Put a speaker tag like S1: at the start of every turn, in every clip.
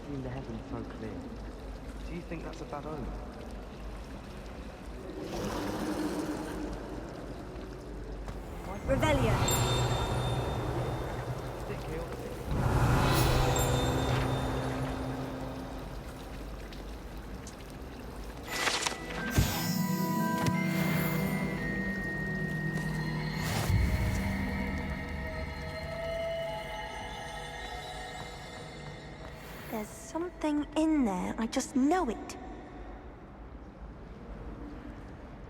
S1: seen the heavens so clear. Do you think that's a bad omen?
S2: Revelio.
S1: Stick here.
S2: There's something in there, I just know it.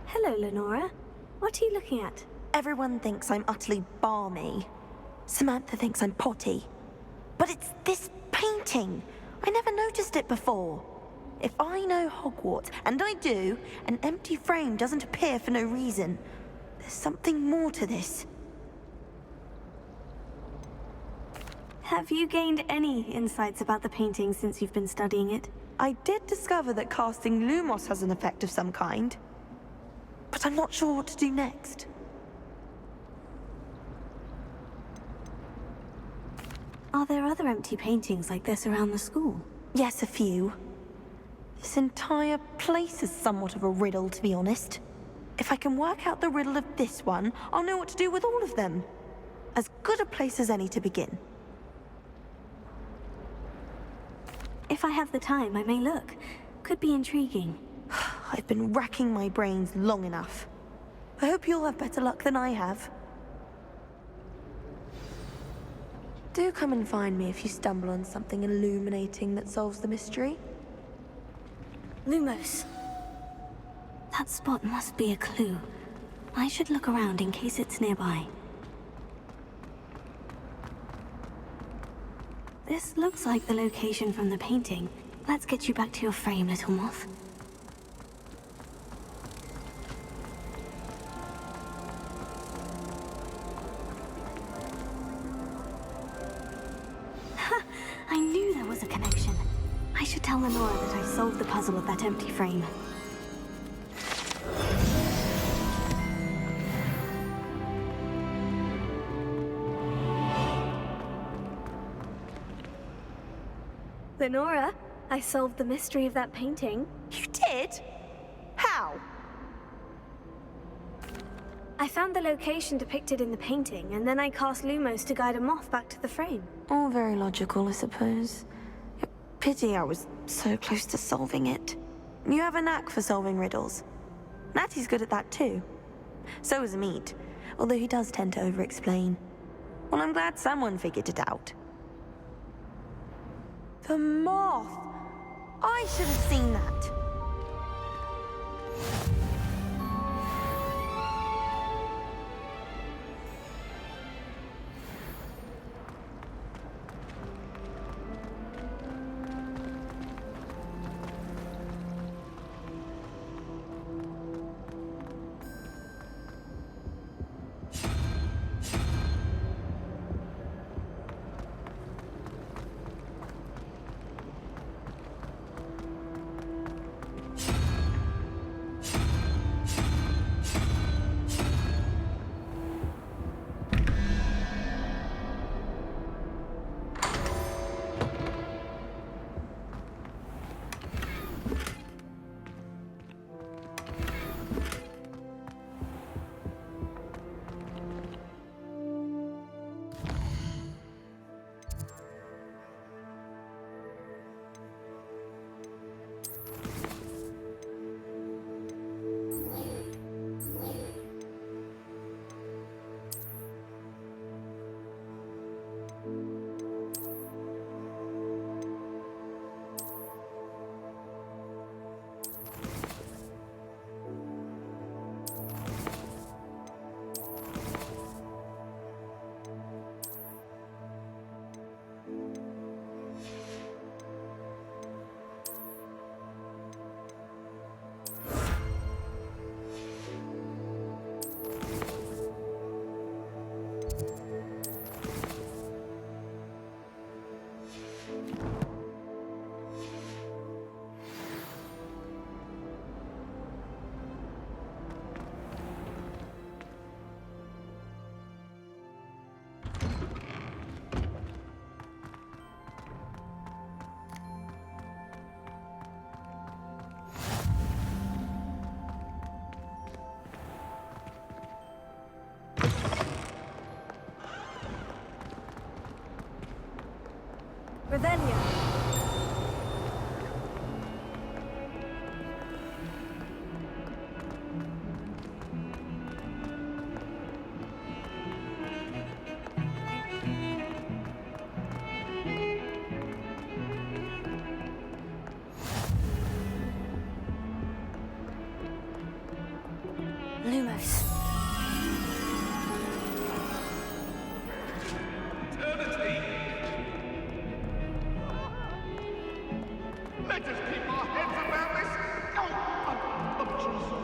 S3: Hello, Lenora. What are you looking at?
S2: Everyone thinks I'm utterly balmy. Samantha thinks I'm potty. But it's this painting. I never noticed it before. If I know Hogwarts, and I do, an empty frame doesn't appear for no reason. There's something more to this.
S3: Have you gained any insights about the painting since you've been studying it?
S2: I did discover that casting Lumos has an effect of some kind. But I'm not sure what to do next.
S3: Are there other empty paintings like this around the school?
S2: Yes, a few. This entire place is somewhat of a riddle, to be honest. If I can work out the riddle of this one, I'll know what to do with all of them. As good a place as any to begin.
S3: If I have the time, I may look. Could be intriguing.
S2: I've been racking my brains long enough. I hope you'll have better luck than I have. Do come and find me if you stumble on something illuminating that solves the mystery.
S3: Lumos. That spot must be a clue. I should look around in case it's nearby. This looks like the location from the painting. Let's get you back to your frame, little moth. Ha! I knew there was a connection. I should tell Lenora that I solved the puzzle of that empty frame. Lenora, I solved the mystery of that painting.
S2: You did? How?
S3: I found the location depicted in the painting, and then I cast Lumos to guide a moth back to the frame.
S2: All very logical, I suppose. Pity I was so close to solving it. You have a knack for solving riddles. Natty's good at that too. So is Meat, although he does tend to over-explain. Well, I'm glad someone figured it out. The moth! I should have seen that.
S4: Revelio.
S2: Lumos.
S5: Let us keep our heads about this. Oh, Jesus.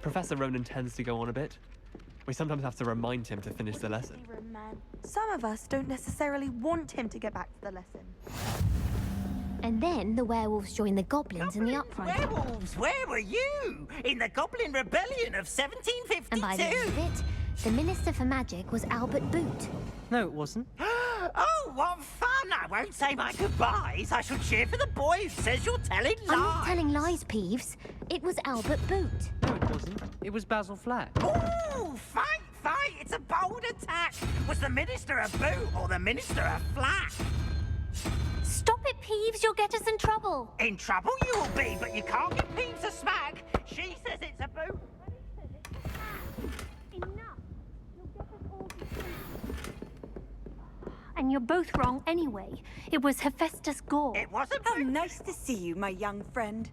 S6: Professor Ronan tends to go on a bit. We sometimes have to remind him to finish the lesson.
S2: Man. Some of us don't necessarily want him to get back to the lesson.
S7: And then the werewolves joined the goblins in the uprising.
S8: Werewolves, where were you? In the Goblin Rebellion of 1752?
S7: And by the end of it, the Minister for Magic was Albert Boot.
S9: No, it wasn't.
S8: Oh, what fun! I won't say my goodbyes. I shall cheer for the boy who says you're telling lies.
S7: I'm not telling lies, Peeves. It was Albert Boot.
S9: No, it wasn't. It was Basil Flack.
S8: Ooh, fight! It's a bold attack. Was the Minister a boot or the Minister a flack?
S7: Stop it, Peeves. You'll get us in trouble.
S8: In trouble you will be, but you can't give Peeves a smack. She says it's a boot.
S7: Enough. You'll get us all to sleep. And you're both wrong anyway. It was Hephaestus Gore.
S8: It wasn't.
S4: How nice to see you, my young friend.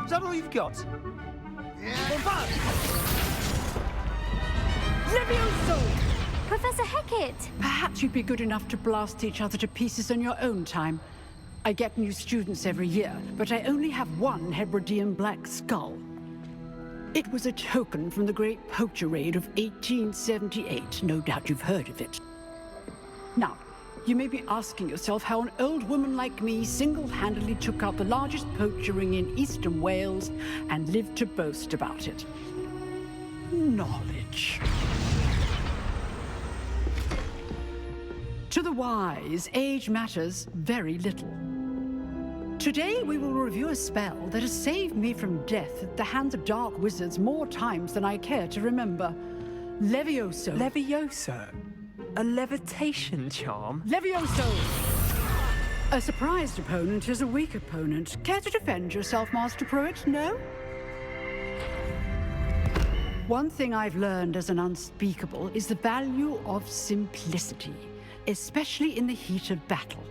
S9: Is that all you've got?
S4: Levioso!
S7: Professor Hecat!
S10: Perhaps you'd be good enough to blast each other to pieces on your own time. I get new students every year, but I only have one Hebridean black skull. It was a token from the Great Poacher Raid of 1878. No doubt you've heard of it. Now, you may be asking yourself how an old woman like me single-handedly took out the largest poacher ring in eastern Wales and lived to boast about it. Knowledge. To the wise, age matters very little. Today we will review a spell that has saved me from death at the hands of dark wizards more times than I care to remember. Levioso.
S9: Levioso? A levitation charm?
S10: Levioso! A surprised opponent is a weak opponent. Care to defend yourself, Master Pruitt? No? One thing I've learned as an unspeakable is the value of simplicity, especially in the heat of battle.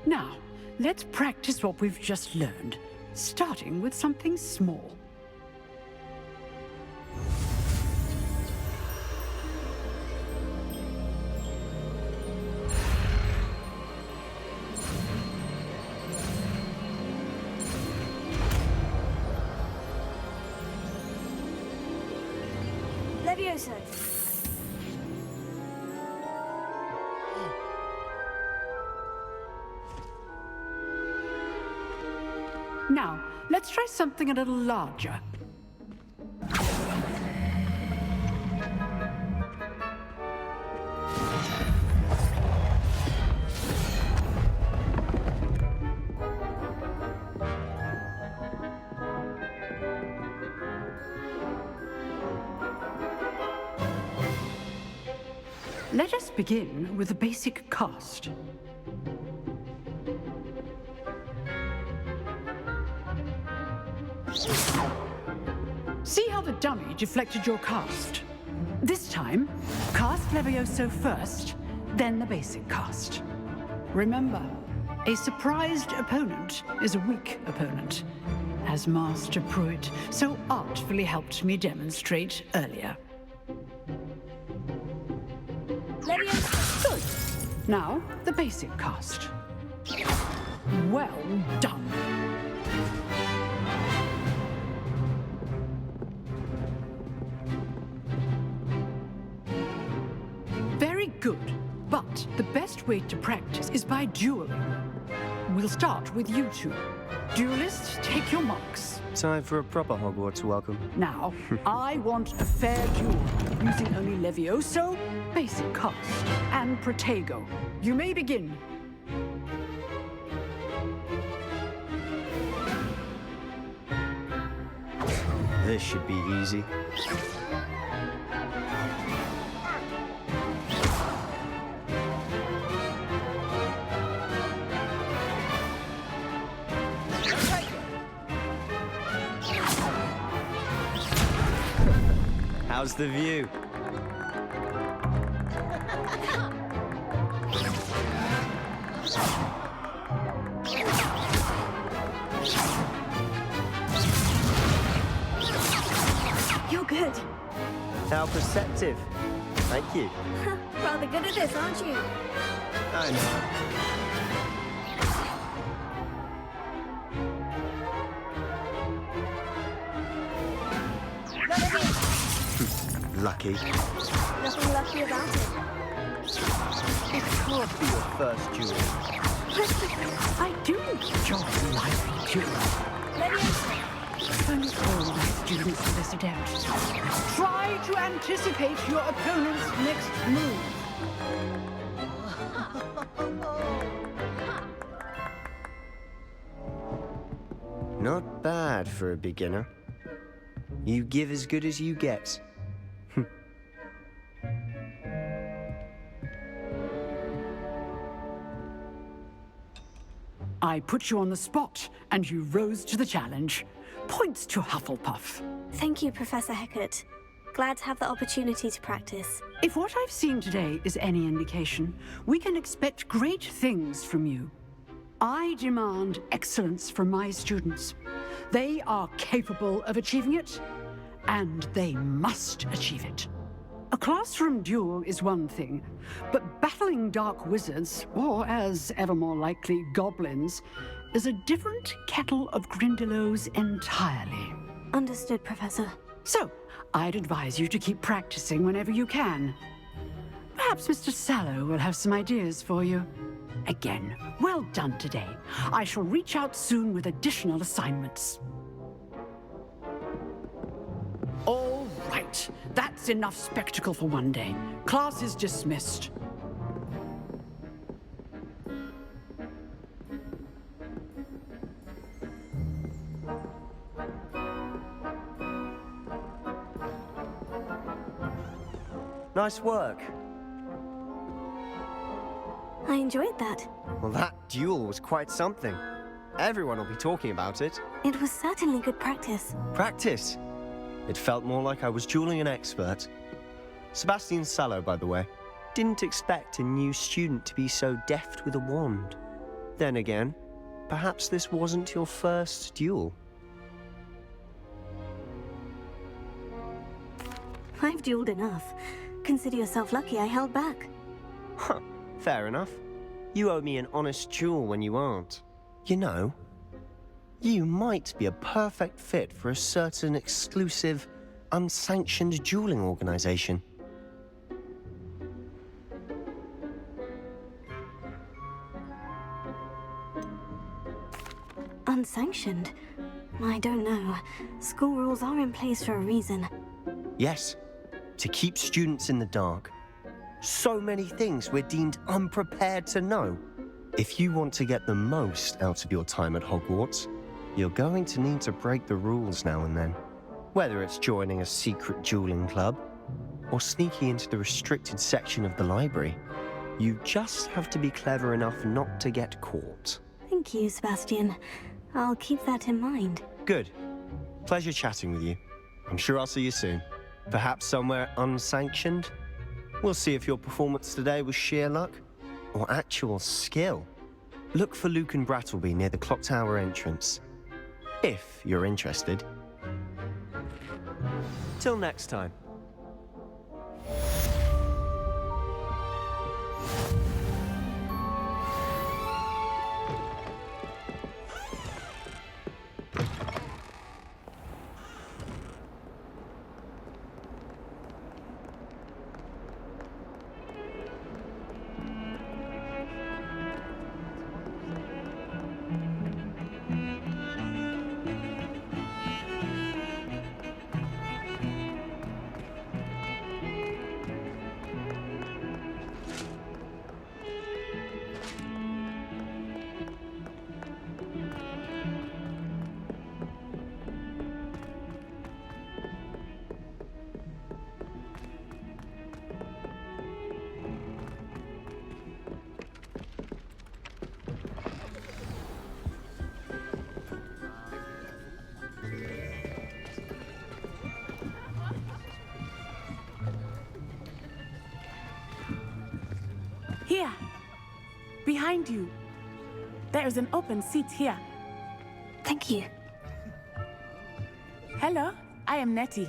S10: Now, let's practice what we've just learned, starting with something small.
S3: Levioso.
S10: Now, let's try something a little larger. Let us begin with the basic cast. See how the dummy deflected your cast? This time, cast Levioso first, then the basic cast. Remember, a surprised opponent is a weak opponent, as Master Pruitt so artfully helped me demonstrate earlier.
S3: Levioso.
S10: Good. Now, the basic cast. Well done. Very good. But the best way to practice is by dueling. We'll start with you two. Duelists, take your marks.
S11: Time for a proper Hogwarts welcome.
S10: Now, I want a fair duel, using only Levioso, basic cast, and Protego. You may begin.
S11: This should be easy. How's the view?
S3: You're good.
S11: How perceptive. Thank you.
S3: Rather good at this, aren't you?
S11: I know. Lucky.
S3: Nothing lucky about it.
S11: It can't be your first duel.
S10: I do enjoy lively dueling.
S3: Levioso.
S10: If only all my students are this adept. Try to anticipate your opponent's next move.
S11: Not bad for a beginner. You give as good as you get.
S10: I put you on the spot, and you rose to the challenge. Points to Hufflepuff.
S3: Thank you, Professor Hecat. Glad to have the opportunity to practice.
S10: If what I've seen today is any indication, we can expect great things from you. I demand excellence from my students. They are capable of achieving it, and they must achieve it. A classroom duel is one thing, but battling dark wizards, or as ever more likely, goblins, is a different kettle of Grindylows entirely.
S3: Understood, Professor.
S10: So, I'd advise you to keep practicing whenever you can. Perhaps Mr. Sallow will have some ideas for you. Again, well done today. I shall reach out soon with additional assignments. All right, that's enough spectacle for one day. Class is dismissed.
S11: Nice work.
S3: I enjoyed that.
S11: Well, that duel was quite something. Everyone will be talking about it.
S3: It was certainly good practice.
S11: Practice. It felt more like I was dueling an expert. Sebastian Sallow, by the way, didn't expect a new student to be so deft with a wand. Then again, perhaps this wasn't your first duel.
S3: I've dueled enough. Consider yourself lucky I held back.
S11: Huh, fair enough. You owe me an honest duel when you aren't. You know, you might be a perfect fit for a certain exclusive, unsanctioned dueling organization.
S3: Unsanctioned? I don't know. School rules are in place for a reason.
S11: Yes, to keep students in the dark. So many things we're deemed unprepared to know. If you want to get the most out of your time at Hogwarts, you're going to need to break the rules now and then. Whether it's joining a secret dueling club, or sneaking into the restricted section of the library, you just have to be clever enough not to get caught.
S3: Thank you, Sebastian. I'll keep that in mind.
S11: Good. Pleasure chatting with you. I'm sure I'll see you soon. Perhaps somewhere unsanctioned? We'll see if your performance today was sheer luck or actual skill. Look for Luke and Brattleby near the clock tower entrance, if you're interested. Till next time.
S12: Here, behind you. There is an open seat here.
S3: Thank you.
S12: Hello, I am Nettie.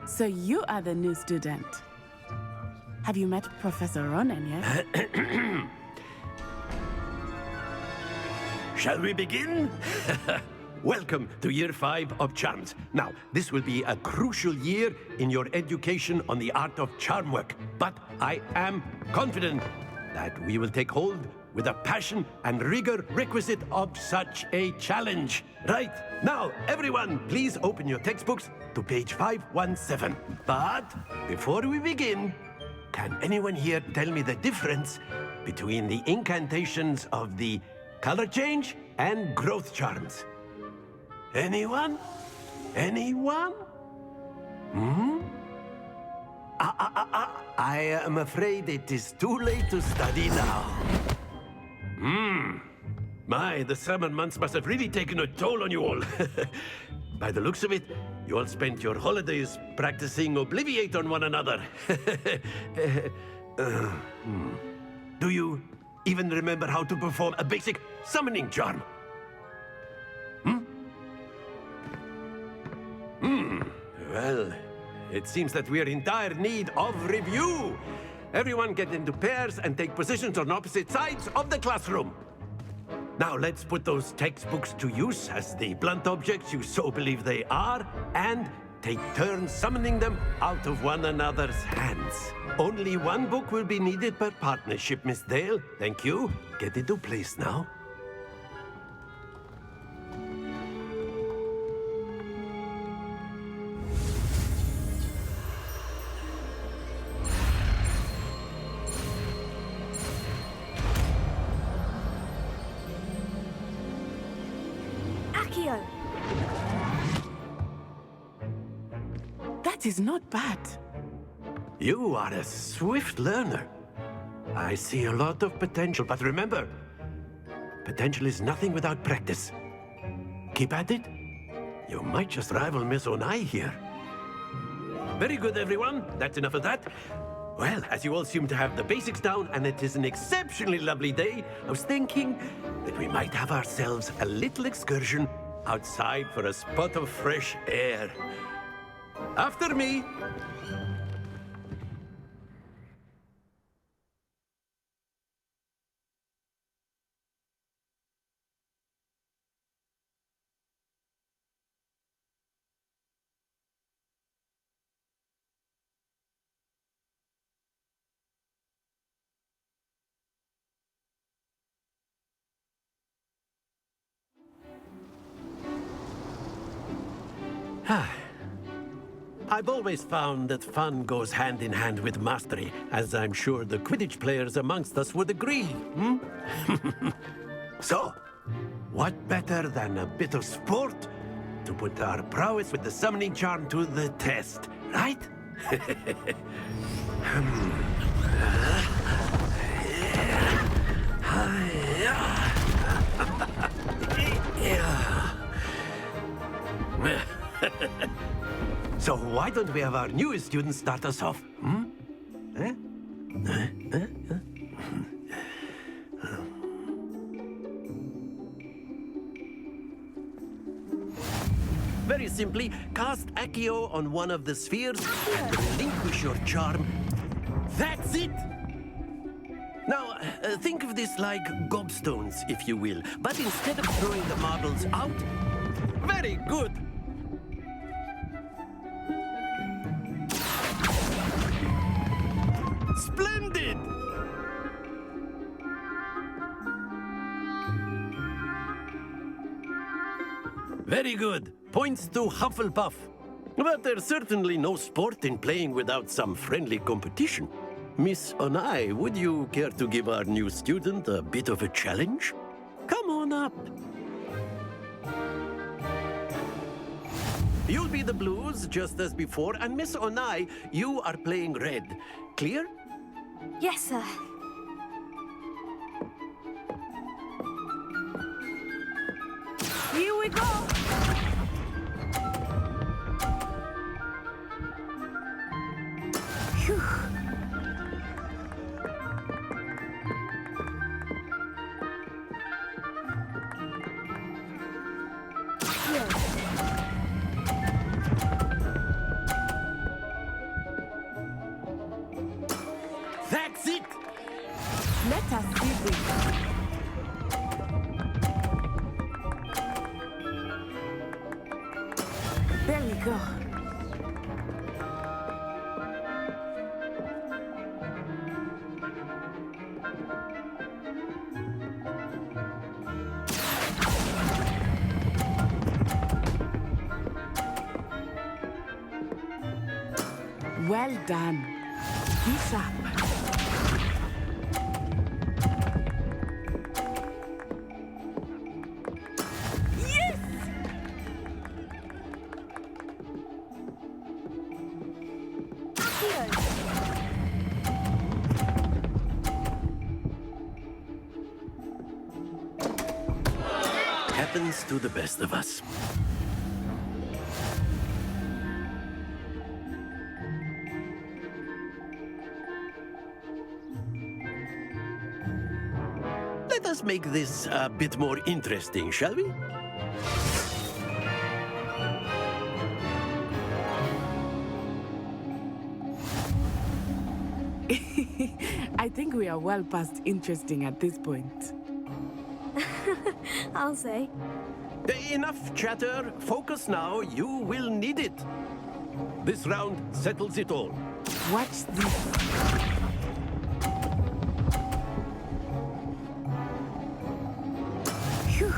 S12: So you are the new student. Have you met Professor Ronan yet?
S13: Shall we begin? Welcome to Year 5 of Charms. Now, this will be a crucial year in your education on the art of charm work, but I am confident that we will take hold with the passion and rigor requisite of such a challenge. Right, now, everyone, please open your textbooks to page 517. But before we begin, can anyone here tell me the difference between the incantations of the color change and growth charms? Anyone? Anyone? I am afraid it is too late to study now. My, the summer months must have really taken a toll on you all. By the looks of it, you all spent your holidays practicing Obliviate on one another. Do you even remember how to perform a basic summoning charm? Well, it seems that we are in dire need of review. Everyone get into pairs and take positions on opposite sides of the classroom. Now let's put those textbooks to use as the blunt objects you so believe they are, and take turns summoning them out of one another's hands. Only one book will be needed per partnership, Miss Dale. Thank you. Get into place now.
S12: That is not bad.
S13: You are a swift learner. I see a lot of potential, but remember, potential is nothing without practice. Keep at it. You might just rival Miss Onai here. Very good, everyone. That's enough of that. Well, as you all seem to have the basics down and it is an exceptionally lovely day, I was thinking that we might have ourselves a little excursion outside for a spot of fresh air. After me. I've always found that fun goes hand in hand with mastery, as I'm sure the Quidditch players amongst us would agree, hmm? So, what better than a bit of sport to put our prowess with the summoning charm to the test, right? So why don't we have our newest student start us off? Hmm? Very simply, cast Accio on one of the spheres and relinquish your charm. That's it! Now, think of this like gobstones, if you will. But instead of throwing the marbles out, very good! Splendid! Very good. Points to Hufflepuff. But there's certainly no sport in playing without some friendly competition. Miss Onai, would you care to give our new student a bit of a challenge? Come on up. You'll be the blues, just as before, and Miss Onai, you are playing red. Clear?
S3: Yes, sir.
S4: Here we go!
S3: Phew.
S13: That's it!
S12: Let us see this. There we go. Well done. Be sharp.
S13: Happens to the best of us. Let us make this a bit more interesting, shall we?
S12: I think we are well past interesting at this point.
S3: I'll say.
S13: Enough chatter. Focus now. You will need it. This round settles it all.
S12: Watch this.
S3: Phew.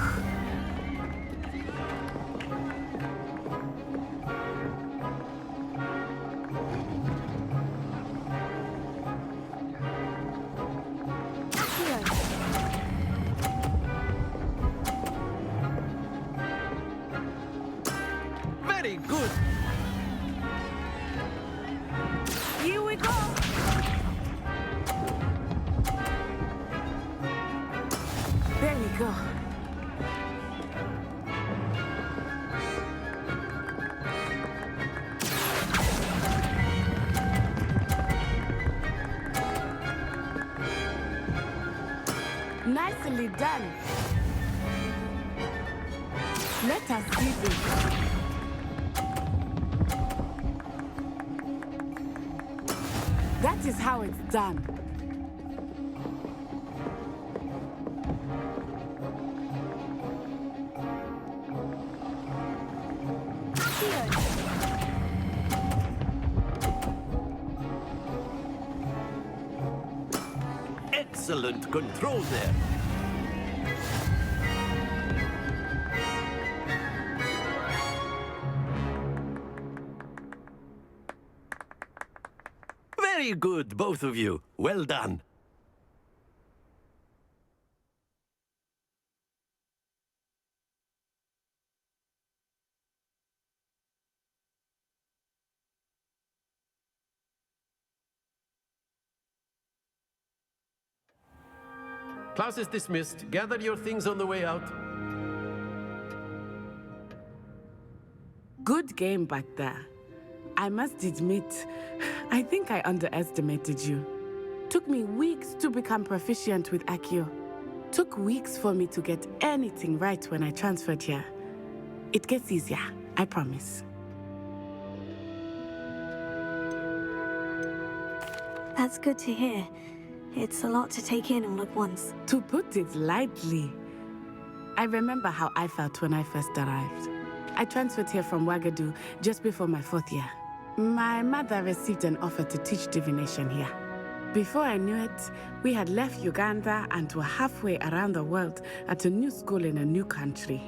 S13: Very good.
S4: Here we go!
S12: There we go. Nicely done. Let us see this. That is how it's done.
S13: Excellent control there. Very good, both of you. Well done. Class is dismissed. Gather your things on the way out.
S12: Good game back there. I must admit, I think I underestimated you. Took me weeks to become proficient with Accio. Took weeks for me to get anything right when I transferred here. It gets easier, I promise.
S3: That's good to hear. It's a lot to take in all at once.
S12: To put it lightly, I remember how I felt when I first arrived. I transferred here from Ouagadougou just before my 4th year. My mother received an offer to teach divination here. Before I knew it, we had left Uganda and were halfway around the world at a new school in a new country.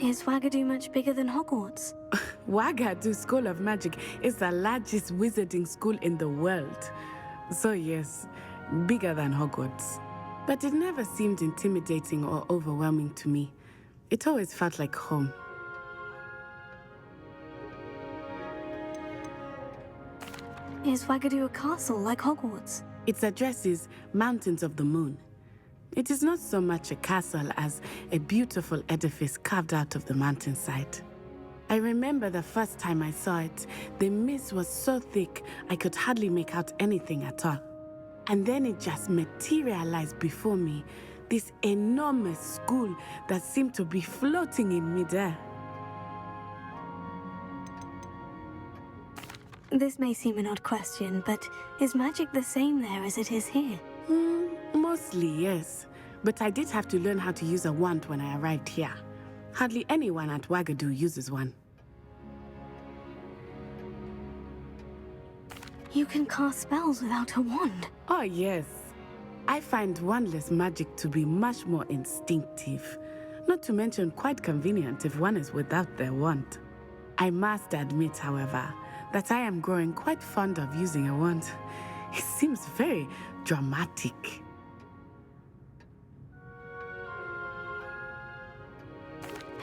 S3: Is Ouagadougou much bigger than Hogwarts?
S12: Ouagadougou School of Magic is the largest wizarding school in the world. So yes, bigger than Hogwarts. But it never seemed intimidating or overwhelming to me. It always felt like home.
S3: Is Ouagadougou a castle like Hogwarts?
S12: Its address is Mountains of the Moon. It is not so much a castle as a beautiful edifice carved out of the mountainside. I remember the first time I saw it, the mist was so thick I could hardly make out anything at all. And then it just materialized before me, this enormous school that seemed to be floating in midair.
S3: This may seem an odd question, but is magic the same there as it is here?
S12: Mostly, yes. But I did have to learn how to use a wand when I arrived here. Hardly anyone at Ouagadougou uses one.
S3: You can cast spells without a wand?
S12: Oh, yes. I find wandless magic to be much more instinctive. Not to mention quite convenient if one is without their wand. I must admit, however, that I am growing quite fond of using a wand. It seems very dramatic.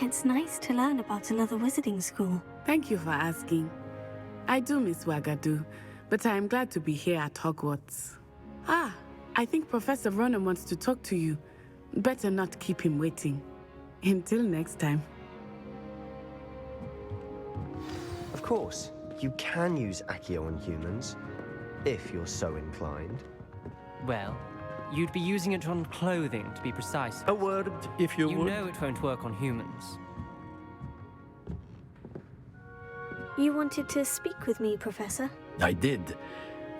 S3: It's nice to learn about another wizarding school.
S12: Thank you for asking. I do miss Ouagadougou, but I am glad to be here at Hogwarts. Ah, I think Professor Ronan wants to talk to you. Better not keep him waiting. Until next time.
S11: Of course, you can use Accio on humans, if you're so inclined.
S9: Well, you'd be using it on clothing, to be precise.
S13: A word, if you would.
S9: You know it won't work on humans.
S3: You wanted to speak with me, Professor?
S13: I did.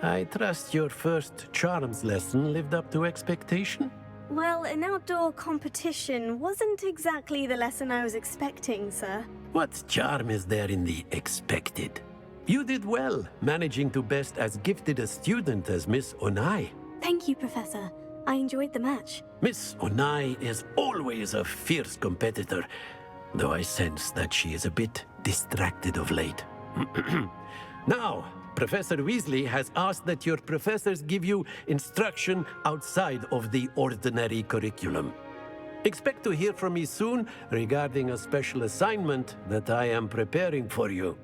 S13: I trust your first charms lesson lived up to expectation?
S3: Well, an outdoor competition wasn't exactly the lesson I was expecting, sir.
S13: What charm is there in the expected? You did well, managing to best as gifted a student as Miss Onai.
S3: Thank you, Professor. I enjoyed the match.
S13: Miss Onai is always a fierce competitor, though I sense that she is a bit distracted of late. Now, Professor Weasley has asked that your professors give you instruction outside of the ordinary curriculum. Expect to hear from me soon regarding a special assignment that I am preparing for you.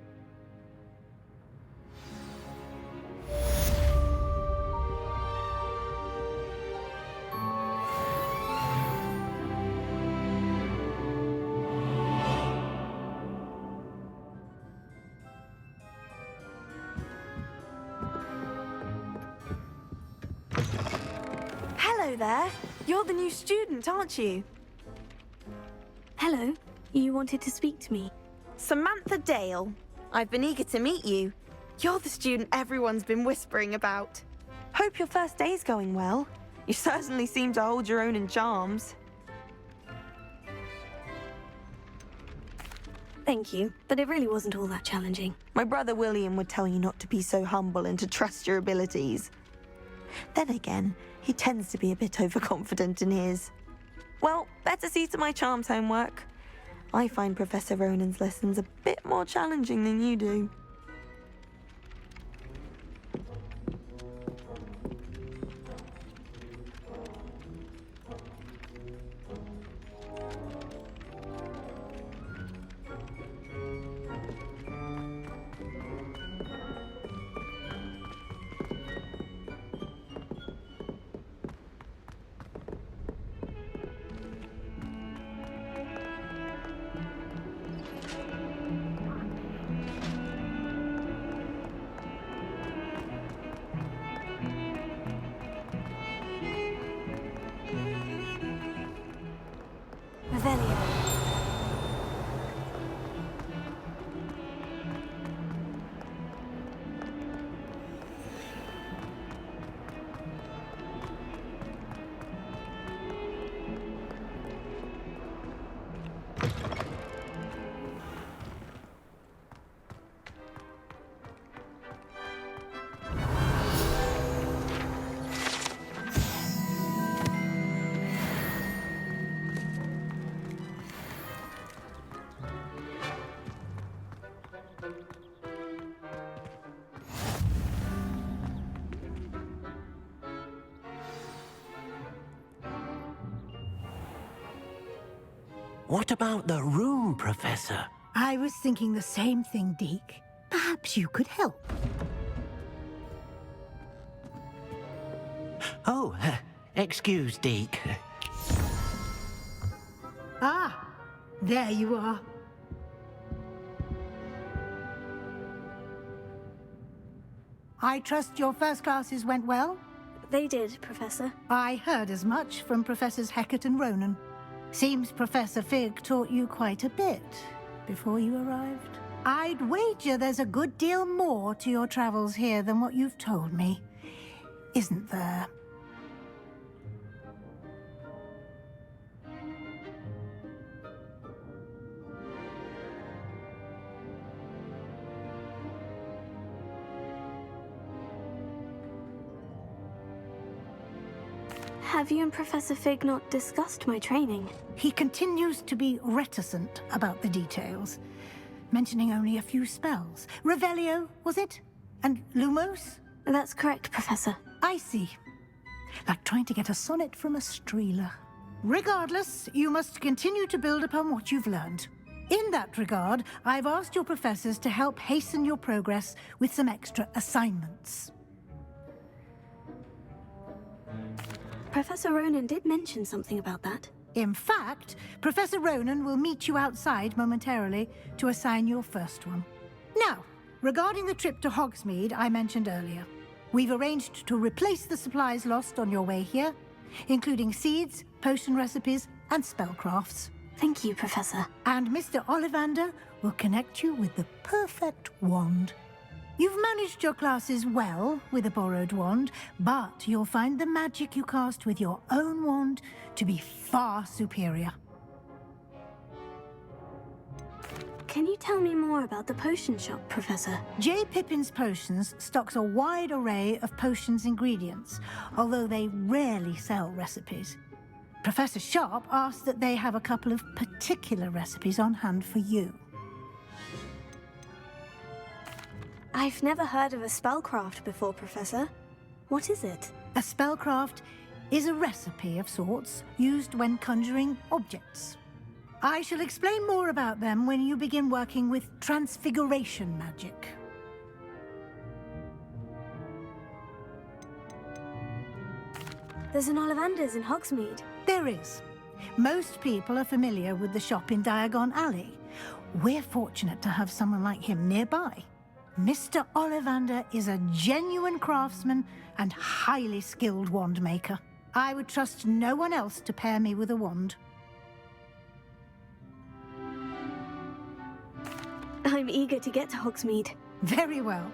S2: Hello there. You're the new student, aren't you?
S3: Hello. You wanted to speak to me?
S2: Samantha Dale. I've been eager to meet you. You're the student everyone's been whispering about. Hope your first day's going well. You certainly seem to hold your own in charms.
S3: Thank you, but it really wasn't all that challenging.
S2: My brother William would tell you not to be so humble and to trust your abilities. Then again, he tends to be a bit overconfident in his. Well, better see to my charms homework. I find Professor Ronan's lessons a bit more challenging than you do.
S13: What about the room, Professor?
S14: I was thinking the same thing, Deke. Perhaps you could help.
S13: Oh, excuse, Deke.
S14: Ah, there you are. I trust your first classes went well?
S3: They did, Professor.
S14: I heard as much from Professors Hecat and Ronan. Seems Professor Fig taught you quite a bit before you arrived. I'd wager there's a good deal more to your travels here than what you've told me, isn't there?
S3: Have you and Professor Fig not discussed my training?
S14: He continues to be reticent about the details, mentioning only a few spells. Revelio, was it? And Lumos?
S3: That's correct, Professor.
S14: I see. Like trying to get a sonnet from a streeler. Regardless, you must continue to build upon what you've learned. In that regard, I've asked your professors to help hasten your progress with some extra assignments.
S3: Professor Ronan did mention something about that.
S14: In fact, Professor Ronan will meet you outside momentarily to assign your first one. Now, regarding the trip to Hogsmeade I mentioned earlier, we've arranged to replace the supplies lost on your way here, including seeds, potion recipes, and spellcrafts.
S3: Thank you, Professor.
S14: And Mr. Ollivander will connect you with the perfect wand. You've managed your classes well with a borrowed wand, but you'll find the magic you cast with your own wand to be far superior.
S3: Can you tell me more about the potion shop, Professor?
S14: J. Pippin's Potions stocks a wide array of potions ingredients, although they rarely sell recipes. Professor Sharp asked that they have a couple of particular recipes on hand for you.
S3: I've never heard of a spellcraft before, Professor. What is it?
S14: A spellcraft is a recipe of sorts used when conjuring objects. I shall explain more about them when you begin working with transfiguration magic.
S3: There's an Ollivander's in Hogsmeade.
S14: There is. Most people are familiar with the shop in Diagon Alley. We're fortunate to have someone like him nearby. Mr. Ollivander is a genuine craftsman and highly skilled wand maker. I would trust no one else to pair me with a wand.
S3: I'm eager to get to Hogsmeade.
S14: Very well.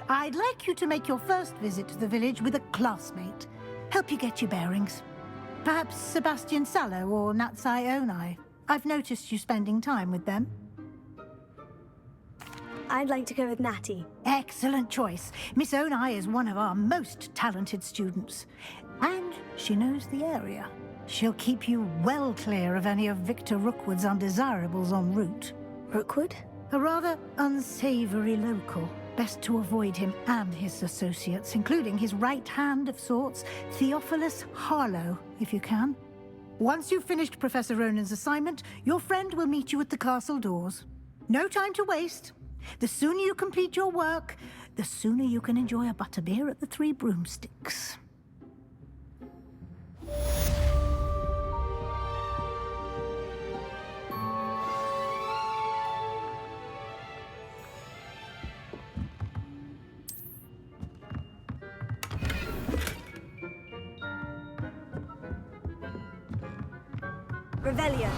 S14: I'd like you to make your first visit to the village with a classmate. Help you get your bearings. Perhaps Sebastian Sallow or Natsai Onai. I've noticed you spending time with them.
S3: I'd like to go with Natty.
S14: Excellent choice. Miss Onai is one of our most talented students. And she knows the area. She'll keep you well clear of any of Victor Rookwood's undesirables en route.
S3: Rookwood?
S14: A rather unsavory local. Best to avoid him and his associates, including his right hand of sorts, Theophilus Harlow, if you can. Once you've finished Professor Ronan's assignment, your friend will meet you at the castle doors. No time to waste. The sooner you complete your work, the sooner you can enjoy a butterbeer at the Three Broomsticks.
S3: Revelio.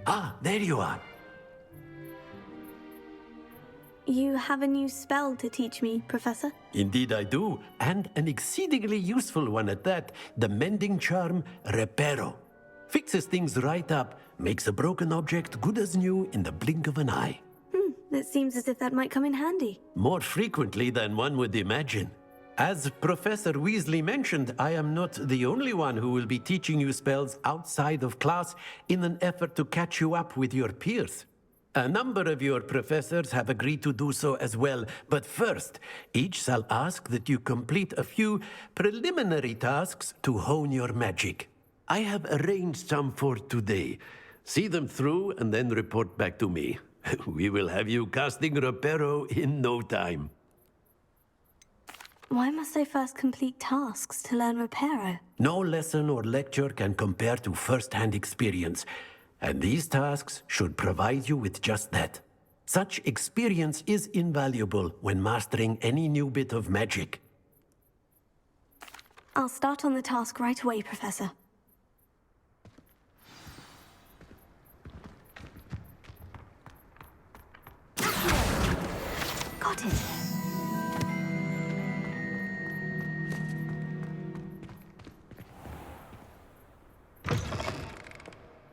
S13: Ah, there you are.
S3: You have a new spell to teach me, Professor?
S13: Indeed I do, and an exceedingly useful one at that. The mending charm, Reparo. Fixes things right up, makes a broken object good as new in the blink of an eye.
S3: It seems as if that might come in handy.
S13: More frequently than one would imagine. As Professor Weasley mentioned, I am not the only one who will be teaching you spells outside of class in an effort to catch you up with your peers. A number of your professors have agreed to do so as well, but first, each shall ask that you complete a few preliminary tasks to hone your magic. I have arranged some for today. See them through and then report back to me. We will have you casting Reparo in no time.
S3: Why must I first complete tasks to learn Reparo?
S13: No lesson or lecture can compare to first-hand experience, and these tasks should provide you with just that. Such experience is invaluable when mastering any new bit of magic.
S3: I'll start on the task right away, Professor. Got it.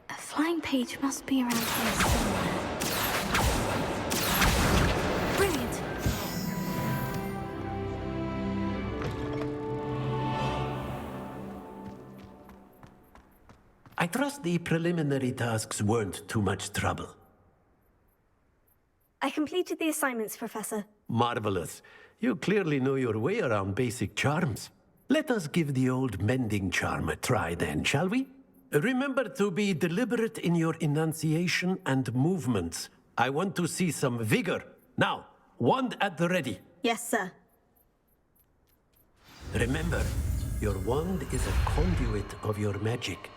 S3: A flying page must be around here somewhere. Brilliant!
S13: I trust the preliminary tasks weren't too much trouble.
S3: I completed the assignments, Professor.
S13: Marvelous. You clearly know your way around basic charms. Let us give the old mending charm a try then, shall we? Remember to be deliberate in your enunciation and movements. I want to see some vigor. Now, wand at the ready.
S3: Yes, sir.
S13: Remember, your wand is a conduit of your magic.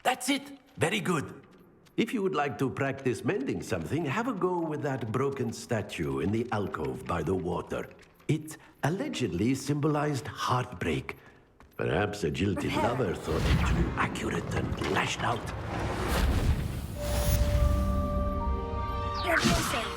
S13: That's it! Very good. If you would like to practice mending something, have a go with that broken statue in the alcove by the water. It allegedly symbolized heartbreak. Perhaps a jilted lover thought it too accurate and lashed out.
S3: Leviosa.